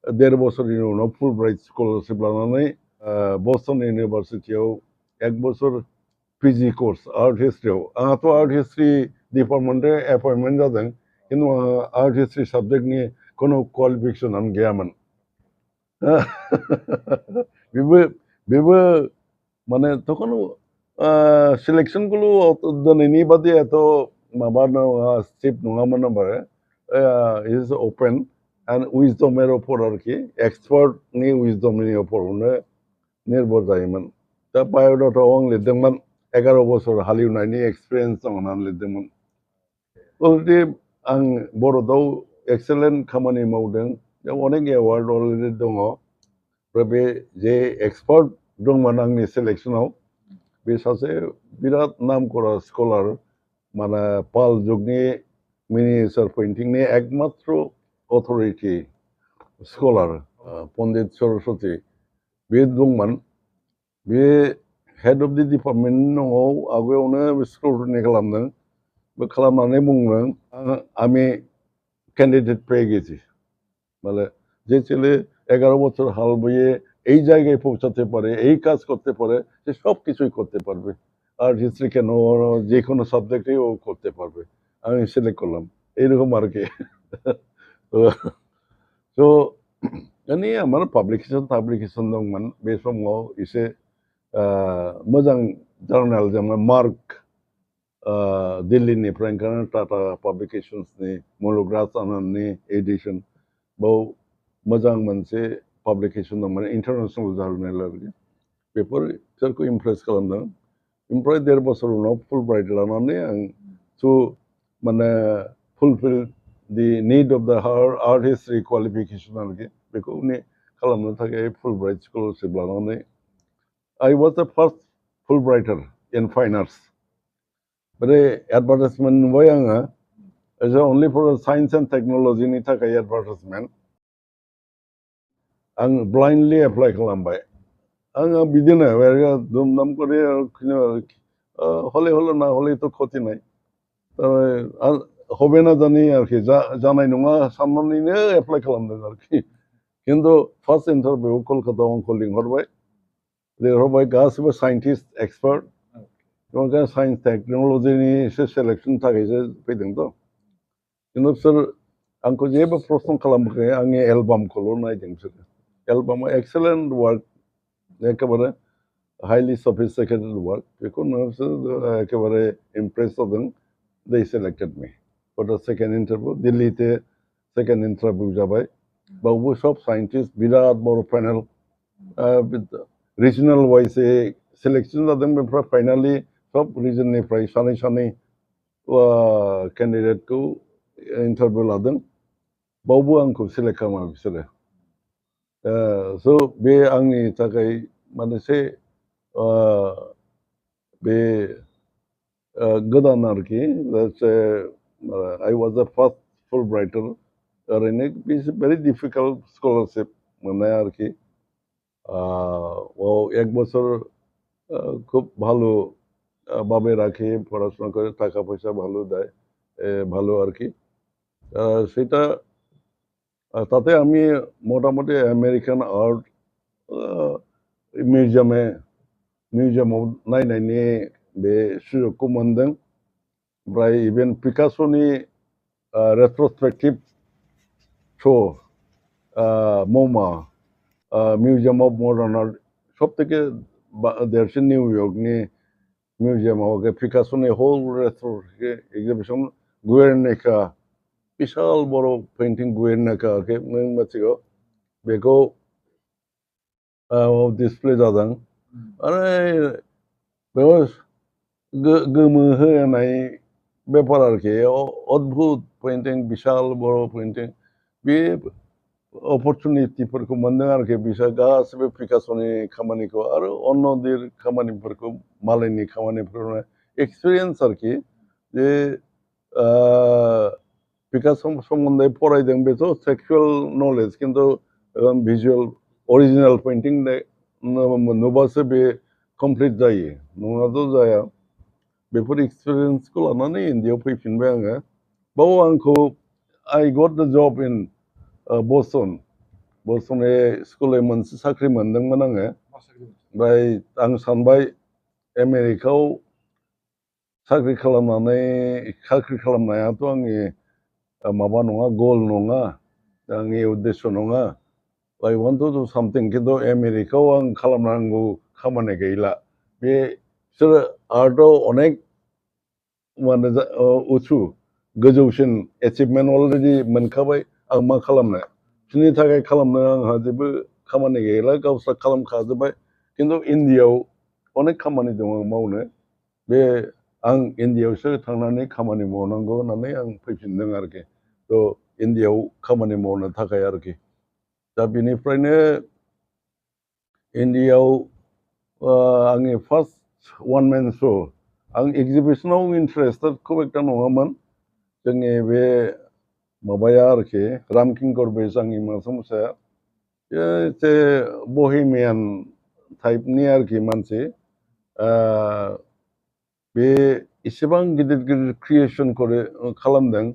1.5 बोसोरनि उनाव फुलब्राइट स्कलारशिप लानानै बस्टन इउनिभारसिटियाव 1 बोसोर PG कोर्स आर्ट हिस्ट्रियाव आंहाथ' आर्ट हिस्ट्रि डिपार्टमेन्टआव एपइन्टमेन्ट जादों खिन्थु आङो आर्ट हिस्ट्रि साबजेक्टनि कोनो क्वालिफिकेसनानो गैयामोन बेबो माने तखन सिलेक्सनखौल' दिनैनि बादि एथ' माबा नङा स्ट्रिक्ट नङामोन आरो इज अपेन एन्ड उइजडमेर उपर आरोखि एक्सपार्टनि उइजडमनि उपरावनो निर्भर जायोमोन दा बाय'डाटायाव आं लिरदोंमोन 11 बोसोर हालेवनायनि एक्सपिरियेन्स दं होननानै लिरदोंमोन अलरेडि आं बर'दाव एक्सेलेन्ट खामानि मावदों अनेक एवार्ड अलरेडि दङ ओमफ्राय बे जे एक्सपार्ट दंमोन आंनि सिलेक्सनाव बे सासे बिराद नामकरा स्कलार माने पाल जुगनि मिनिएचार पेइन्टिंनि एकमात्र अथरिटि स्कलार पन्डित सरस्वती बे दंमोन बे हेड अफ दि डिपार्टमेन्ट न'आव आवगायावनो स्क्रुटिनि खालामदों बे खालामनानै बुंदों আমি ক্যান্ডিডেট পেয়ে গেছি মানে যে ছেলে 11 বছর হাল বইয়ে এই জায়গায় পৌঁছাতে পারে এই কাজ করতে পারে সে সব কিছুই করতে পারবে আর্ট হিস্ট্রি কেন যে কোনো সাবজেক্টেই ও করতে পারবে আমি সিলেক্ট করলাম এইরকম আর কি তো ini আমার পাবলিকেশন দंमोन बे समाव एसे मोजां जार्नाल जोङो मार्क दिल्लीनिफ्राय ओंखारनाय टाटा पाब्लिकेशन्सनि मुलुगराज आनन्दनि एडिशन बाव मोजां मोनसे पाब्लिकेशन दंमोन इन्टारनेशनेल जार्नाल आरोखि बेफोर बिसोरखौ इमप्रेस खालामदों ओमफ्राय 1.5 बोसोर उनाव फुलब्राइट लानानै आं टु माने फुलफिल दि निड अफ द आर्ट हिस्ट्रि क्वालिफिकेशन आरोखि बेखौ खालामनो थाखाय फुलब्राइट स्कलारशिप लानानै I was the first Fulbrighter in fine arts. But advertisement नुबाय आङो is only for science and technology नि थाखाय advertisement. आं blindly apply खालामबाय आङो बिदिनो दुमदाम करे हले हले ना हले तो ক্ষতি নাই হবে না জানি आरोखि जानाय नङा साननानैनो एप्लाइ खालामदों आरोखि खिन्थु फार्स्ट इन्टारभिउ कलकातायाव आंखौ लिंहरबाय लिंहरबाय गासिबो साइन्टिस्ट एक्सपार्ट साइन्स टेक्न'लजिनि एसे सेलेक्सन थाखायसो फैदोंथ' खिन्थु बिसोर आंखौ जेबो प्रश्न खालामाखै आंनि एलबामखौल' नायदों बिसोरो एलबामा एक्सेलेन्ट वार्क एखेबारे हाइलि सफिस्टिकेटेड वार्क बेखौ बिसोर एखेबारे इमप्रेस जादों they selected me for the second interview दिल्लीते सेकेन्ड इन्टारभिउ जाबाय बावबो सब साइन्टिस्ट बिराद बर' पेनेल रिजनल वाइज सेलेक्सन जादों बेनिफ्राय फाइनालि सब रिजननिफ्राय सानै सानै केन्डिडेटखौ इन्टारभिउ लादों बावबो आंखौ सेलेक्ट खालामा बिसोरो स' बे आंनि थाखाय मोनसे बे गोदान आरोखि आइ वाज द फार्स्ट फुलब्राइटार ओरैनो इट्स भेरि डिफिकाल्ट स्कलारशिप मोननाय आरोखि ও 1 বছর খুব ভালো ভাবে রাখে পড়াশোনা করে টাকা পয়সা ভালো দেয় ভালো আর কি সেটা তাতে আমি মোটামুটি আমেরিকান आर्ट मिउजियामाव नायनायनि बे सुजुगखौ मोनदों ओमफ्राय इभेन पिकास'नि retrospective show' MoMA museum of modern art सबथेके देरसिन निउयर्कनि मिउजियामाव पिकास'नि हल रेट्रस्पेक्टिभ एग्जिबिसन गुएर्निका बिशाल बर' पेइन्टिं गुएर्निका नों मिथिगौ बेखौ डिसप्ले जादों आरो बेयाव गोमोहोनाय ব্যাপার আর কি অদ্ভুত पेइन्टिं বিশাল বড় पेइन्टिं बे अपरचुनिटिफोरखौ मोनदों आरोखि बिसोर गासिबो पिकास'नि खामानिखौ आरो अन्न'दिर खामानिफोरखौ मालायनि खामानिफोरखौ एक्सपिरियेन्स आरोखि जे पिकास' सोमोन्दै फरायदों बेथ' टेक्सचुयेल नलेज खिन्थु भिजुअल अरिजिनेल पेइन्टिं नुबासो बे कमप्लिट जायो नङाब्लाथ' जाया बेफोर एक्सपिरियेन्सखौ लानानै इन्डियायाव फैफिनबाय आङो बाव आंखौ आइ got the job in Boston स्कुलाव मोनसे साख्रि मोनदोंमोन आङो ओमफ्राय आं सानबाय आमेरिकायाव साख्रि खालामनायाथ' आंनि माबा नङा गल नङा आंनि उद्देश्य नङा आइ वान्ट टु डु सामथिं खिन्थु आमेरिकायाव आं खालामनांगौ खामानि गैला बे बिसोरो आर्टआव अनेक माने उथु गोजौसिन एचिभमेन्ट अलरेडि मोनखाबाय आं मा खालामनो बिसोरनि थाखाय खालामनो आंहा जेबो खामानि गैला गावस्रा खालामखाजोब्बाय खिन्थु इन्डियायाव अनेक खामानि दङ मावनो बे आं इन्डियायावसो थांनानै खामानि मावनांगौ होननानै आं फैफिनदों आरोखि थ' इन्डियायाव खामानि मावनो थाखाय आरोखि दा बेनिफ्रायनो इन्डियायाव आंनि फार्स्ट वान मेन श' आं एग्जिबिसनाव इन्टारेस्टेड खुब एकटा नङामोन जोंनि बे माबाया आरोखि रामकिंकर बेस आंनि मास्टारमोसाया एसे बहेमियान टाइपनि आरोखि मानसि बे इसेबां गिदिर गिदिर क्रिएसन खालामदों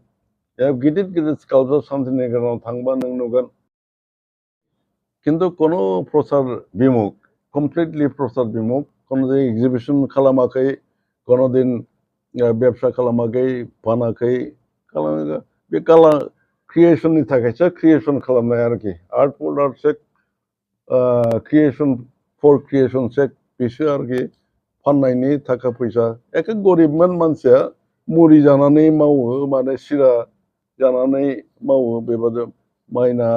गिदिर गिदिर स्काल्पचार शान्तिनिकेतनाव थांबा नों नुगोन खिन्थु कोनो प्रसार बिमुख कमप्लिटलि प्रसार बिमुख কোনো দিন एग्जिबिसन खालामाखै কোনো दिन ব্যবসা खालामाखै फानाखै बे क्रिएसननि थाखायसो क्रिएसन खालामनाय आरोखि आर्ट फर आर्ट सेक क्रिएसन फर क्रिएसन सेक बेसो आरोखि फाननायनि थाखा फैसा एखे गरिबमोन मानसिया मुरि जानानै मावो माने सिरा जानानै मावो बेबादि माइना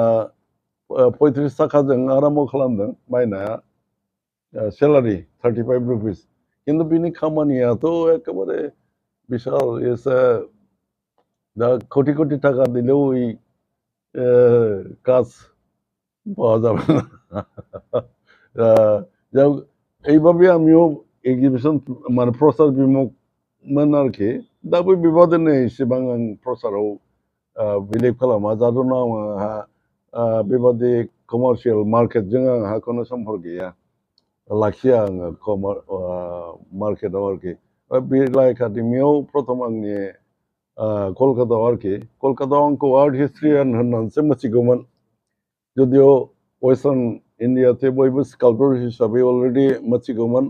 35 थाखाजों आरामाव खालामदों माइनाया सेलारि 35 रुपिस खिन्थु बिनि खामानियाथ' एखेबारे বিশাল এসে दा কোটি কোটি টাকা দিলেও ওই কাজ পাওয়া যাবে না যাই হোক এইভাবে আমিও এক্সিবিশন মানে প্রচার বিমুখমोन आरोखि दा बै बेबादिनो एसेबां आं प्रचाराव बिलिभ खालामा जादों आंहा बेबादि कमार्शियेल मार्केटजों आंहा खुनु सम्पर्क गैया लाखिया आङो मार्केटाव आरोखि बिरला एकाडेमियाव प्रथम आंनि कलकातायाव आरोखि कलकातायाव आंखौ आर्ट हिस्ट्रियान होननानैसो मिथिगौमोन যদিও वेस्टार्न इन्डियाতে बयबो स्काल्पचार हिसाबै अलरेडि मिथिगौमोन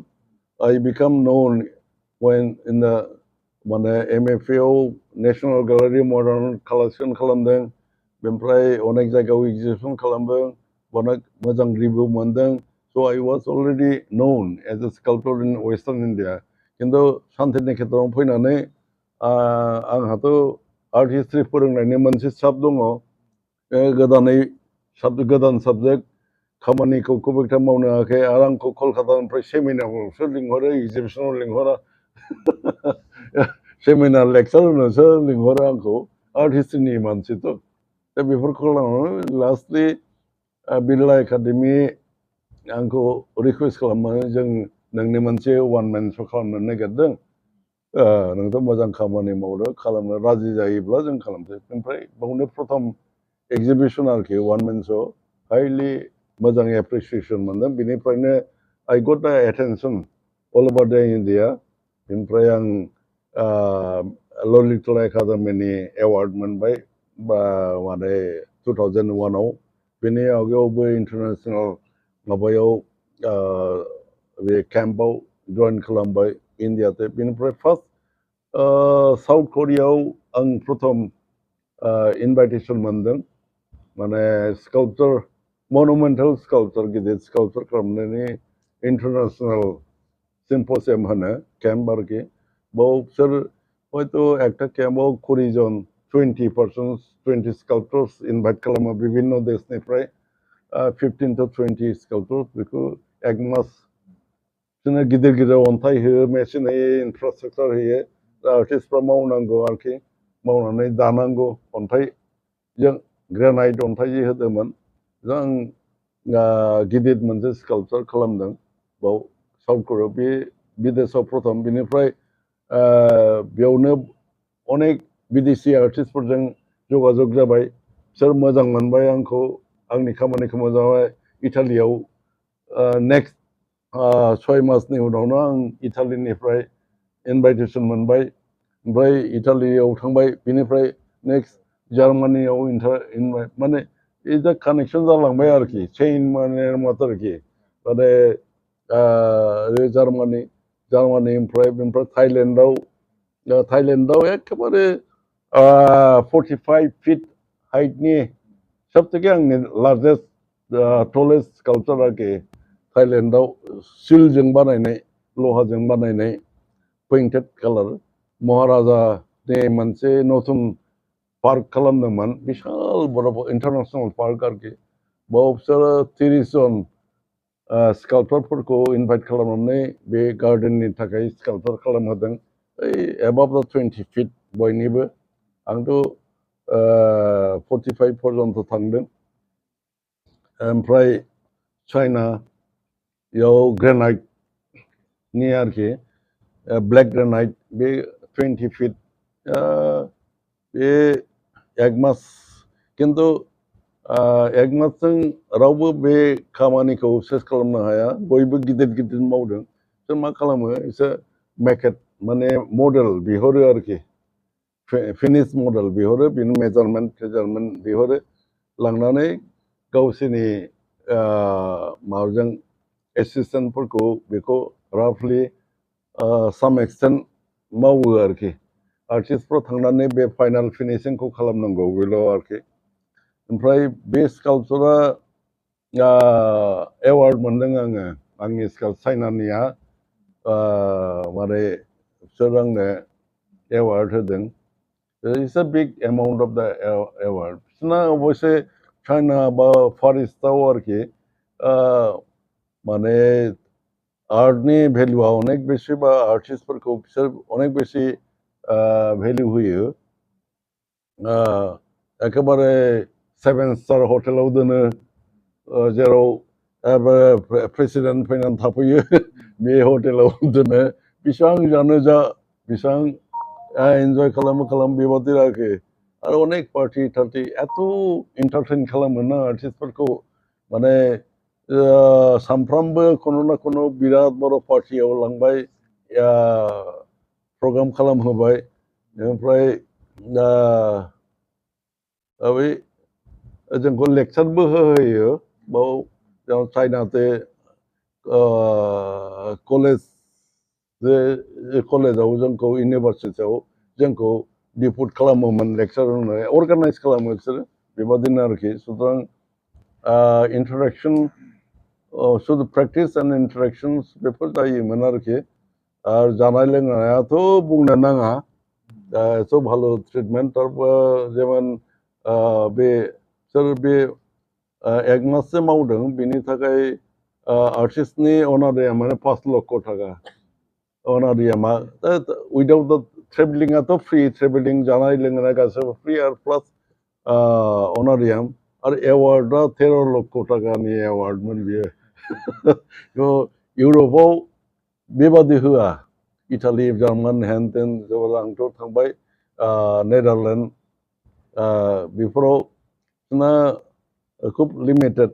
I become known when in the माने MFAआव नेशनल गेलारि मडार्न कालेक्सन खालामदों बेनिफ्राय अनेक जायगायाव एग्जिबिसन खालामदों अनेक मोजां रिभिउ मोनदों so I was already known as a sculptor in Western India खिन्थु शान्तिनिकेतनाव फैनानै आंहाथ' आर्ट हिस्ट्रि फोरोंनायनि मोनसे साब दङ गोदान साबजेक्ट खामानिखौ खुब एकटा मावनो हायाखै आरो आंखौ कलकातानिफ्राय सेमिनारावसो लिंहरो एग्जिबिसनाव लिंहरा सेमिनार लेक्सार होनोसो लिंहरो आंखौ आर्ट हिस्ट्रिनि मानसिथ' दा बेफोरखौ लानानै लास्टलि बिरला एकाडेमि आंखौ रिकुवेस्ट खालामनानै जों नोंनि मोनसे वान मेन श' खालामनो नागिरदों नोंथ' मोजां खामानि मावदो खालामनो राजि जायोब्ला जों खालामसै ओमफ्राय बावनो प्रथम एग्जिबिसन आरोखि वान मेन श' हाइलि मोजां एप्रिसिएसन मोनदों बेनिफ्रायनो आइ गट द एटेनसन अल अभार द इन्डिया ओमफ्राय आं ललितकला एकाडेमिनि एवार्ड मोनबाय बा माने 2001आव बेनि आवगायावबो इन्टारनेसनेल माबायाव बे केम्पआव जइन खालामबाय इन्डियाते बेनिफ्राय फार्स्ट साउथ करियायाव आं प्रथम इनभाइटेसन मोनदों माने स्काल्पचार मनुमेन्टेल स्काल्पचार गिदिर स्काल्पचार खालामनायनि इन्टारनेसनेल सिम्प'सियाम होनो केम्प आरोखि बाव बिसोर हयथ' একটা केम्पआव 20 जन 20 पार्सन्स 20 स्काल्पचार्स इनभाइट खालामो বিভিন্ন देशनिफ्राय 15 to 20 स्काल्पचार्स बेखौ एक मास बिदिनो गिदिर गिदिर अन्थाइ होयो मेसिन होयो इनफ्रास्ट्राक्चार होयो आर्टिस्टफ्रा मावनांगौ आरोखि मावनानै दानांगौ अन्थाइजों ग्रेनाइट अन्थाइ जि होदोंमोन जों गिदिर मोनसे स्काल्पचार खालामदों बाव साउथ करियाव बे बिदेशाव प्रथम बिनिफ्राय बेयावनो अनेक बिदेशि आर्टिस्टफोरजों जगाजग जाबाय बिसोर मोजां मोनबाय आंखौ आंनि खामानिखौ मोजां मोनबाय इटालियाव नेक्स्ट 6 मासनि उनावनो आं इटालिनिफ्राय इनभाइटेसन मोनबाय ओमफ्राय इटालियाव थांबाय बिनिफ्राय नेक्स्ट जार्मानियाव माने इज कानेक्सन जालांबाय आरोखि चेइन माने मात आरोखि माने जार्मानिनिफ्राय बेनिफ्राय थाइलेण्डआव एखेबारे 45 फिट हाइटनि सबथेके आंनि लार्जेस्ट टलेस्ट स्काल्पचार आरोखि थाइलेण्डआव सिलजों बानायनाय लहाजों बानायनाय पेइन्टेड कालार महाराजानि मोनसे नতুन पार्क खालामदोंमोन बिशाल बरफ इन्टारनेसनेल पार्क आरोखि बाव बिसोरो 30 जन स्काल्पचारफोरखौ इनभाइट खालामनानै बे गार्डेननि थाखाय स्काल्पचार खालामहोदों ओइ एबाभ 20 फिट बयनिबो आंथ' 45 पर्यन्त थांदों ओमफ्राय चाइनायाव ग्रेनाइटनि आरोखि ब्लेक ग्रेनाइट बे 20 फिट बे एक मास खिन्थु एक मासजों रावबो बे खामानिखौ सेस खालामनो हाया बयबो गिदिर गिदिर मावदों बिसोर मा खालामो बिसोर मेकेट माने मडेल बिहरो आरोखि फिनिश मडेल बिहरो बिनि मेजारमेन्ट बिहरो लांनानै गावसोरनि माबाजों एसिस्टेन्टफोरखौ बेखौ राफलि साम एक्सटेन्ट मावो आरोखि आर्टिस्टफ्रा थांनानै बे फाइनाल फिनिशिंखौ खालामनांगौ बेल' आरोखि ओमफ्राय बे स्काल्पचारा एवार्ड मोनदों आङो आंनि चाइनानिया माने बिसोर आंनो एवार्ड होदों it's a big amount of द एवार्ड बिसोरना अबयसे चाइना बा फार इस्टआव आरोखि माने आर्टनि भेलुआ अनेक बेसे बा आर्टिस्टफोरखौ बिसोर अनेक बेसे भेलु होयो एखेबारे 7 स्टार हटेलाव दोनो जेराव प्रेसिडेन्ट फैनानै थाफैयो बे हटेलाव दोनो बेसेबां जानो जा बेसेबां एन्जय खालाम बेबादि आरोखि आरो अनेक पार्टि थार्टि एथ' इन्टारटेन खालामो ना आर्टिस्टफोरखौ माने सानफ्रामबो खुनु ना खुनु बिराद बড় पार्टियाव लांबाय प्रग्राम खालामहोबाय ओमफ्राय बै जोंखौ लेक्सारबो होयो बाव चाइनाते कलेजाव जोंखौ इउनिभारसिटियाव जोंखौ डिपुट खालामोमोन लेक्सार होनानै अर्गानाइज खालामो बिसोरो बेबादिनो आरोखि सुतरां इन्टारेक्सन शुड प्रेक्टिस एन्ड इन्टारेक्सन्स बेफोर जायोमोन आरोखि आरो जानाय लोंनायाथ' बुंनो नाङा एथ' ভালো ट्रिटमेन्ट जेमन बिसोर बे एक माससो मावदों बिनि थाखाय आर्टिस्टनि अनारिया माने 5 लक्ष थाखा अनारिया मा उइदाउट द ट्रेभेलिंआथ' फ्रि ट्रेभेलिं जानाय लोंनाय गासैबो फ्रि आरो प्लास अनारियाम आरो एवार्डआ 13 लक्ष थाखानि एवार्डमोन बियो इउरपआव बेबादि होआ इटालि जार्मान हेन टेन जेब्ला आंथ' थांबाय नेदारलेण्ड बेफोराव ना खुब लिमिटेड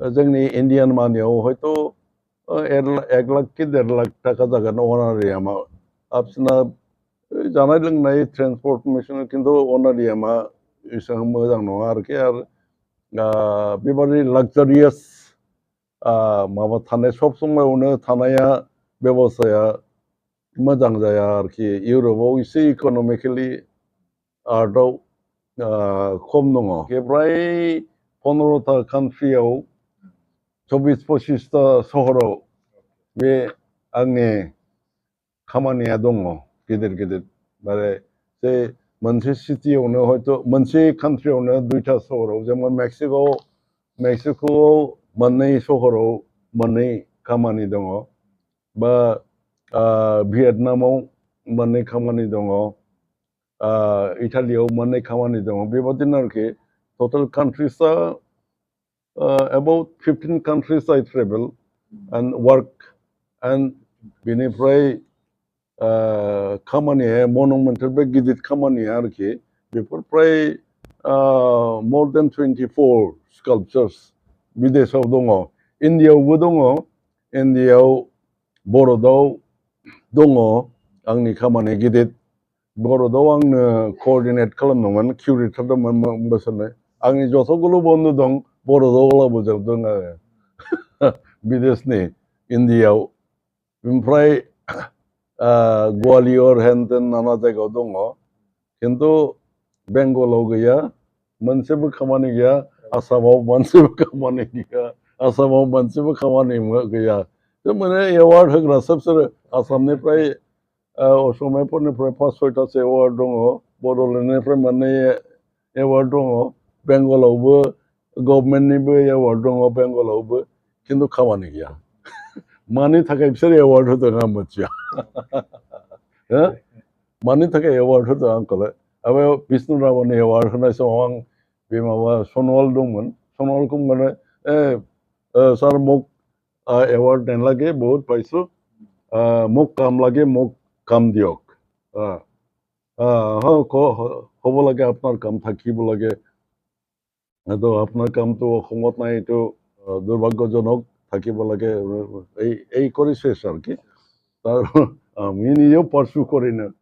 जोंनि इण्डियान मानियाव हयथ' 1 लाख कि 1.5 लाख थाखा जागोन अनारियामा बिसोरना जानाय लोंनाय ट्रेन्सपर्टेसन खिन्थु अनारियामा एसेबां मोजां नङा आरोखि आरो बेबादि लाक्जारियास माबा थानाय सब समायावनो थानाया बेबस्थाया मोजां जाया आरोखि इउरपआव एसे इक'नमिकेलि आर्टआव खम दङ फ्राय 15टा कान्ट्रियाव 24-25टा सहराव बे आंनि खामानिया दङ गिदिर गिदिर माने जे मोनसे सिटियावनो हयथ' मोनसे कान्ट्रियावनो 2टा सहराव जेनेबा मेक्सिक'आव 2 सहराव 2 खामानि दङ बा भियेटनामाव मोननै खामानि दङ इटालियाव मोननै खामानि दङ बेबादिनो आरोखि टटेल कान्ट्रिसआ about 15 countries I travel and work and बेनिफ्राय खामानिया मनुमेन्टेल बे गिदिर खामानिया आरोखि बेफोर फ्राय more than 24 sculptures बिदेशाव दङ इन्डियायावबो दङ इन्डियायाव बर'दाव दङ आंनि खामानि गिदिर बर'दाव आंनो कअर्डिनेट खालामदोंमोन किउरेटर दंमोन बोसोरनै आंनि जथ'गुलो बन्धु दं बर'दाव लाबोजोबदों आङो बिदेशनि इन्डियायाव ओमफ्राय गवालियर हेनतेन नाना जायगायाव दङ खिन्थु बेंगलाव गैया मोनसेबो खामानि गैया आसामाव मोनसेबो खामानि गैया आसामाव मोनसेबो खामानि गैया माने एवार्ड होग्रा सोर आसामनिफ्राय असमियाफोरनिफ्राय 5-6टासो एवार्ड दङ बड'लेण्डनिफ्राय मोननै एवार्ड दङ बेंगलावबो गभर्नमेन्टनिबो एवार्ड दङ बेंगलावबो खिन्थु खामानि गैया मानि थाखाय बिसोर एवार्ड होदों आं मिथिया मानि थाखाय एवार्ड होदों आंखौलाय आरो बिष्णु राभानि एवार्ड होनाय समाव आं बे माबा सनवाल दंमोन सनवालखौ माने सर মোক एवार्ड देने लगे बहुत पाइছো মোক কাম লাগে মোক কাম দিয়ক হ'ব লাগে আপোনাৰ কাম থাকিব লাগে তো আপোনাৰ কামটো অসমত নাই এইটো দুৰ্ভাগ্যজনক থাকিব লাগে এই কৰি শেষ আর কি তার আমি নিজেও পার্সু করি না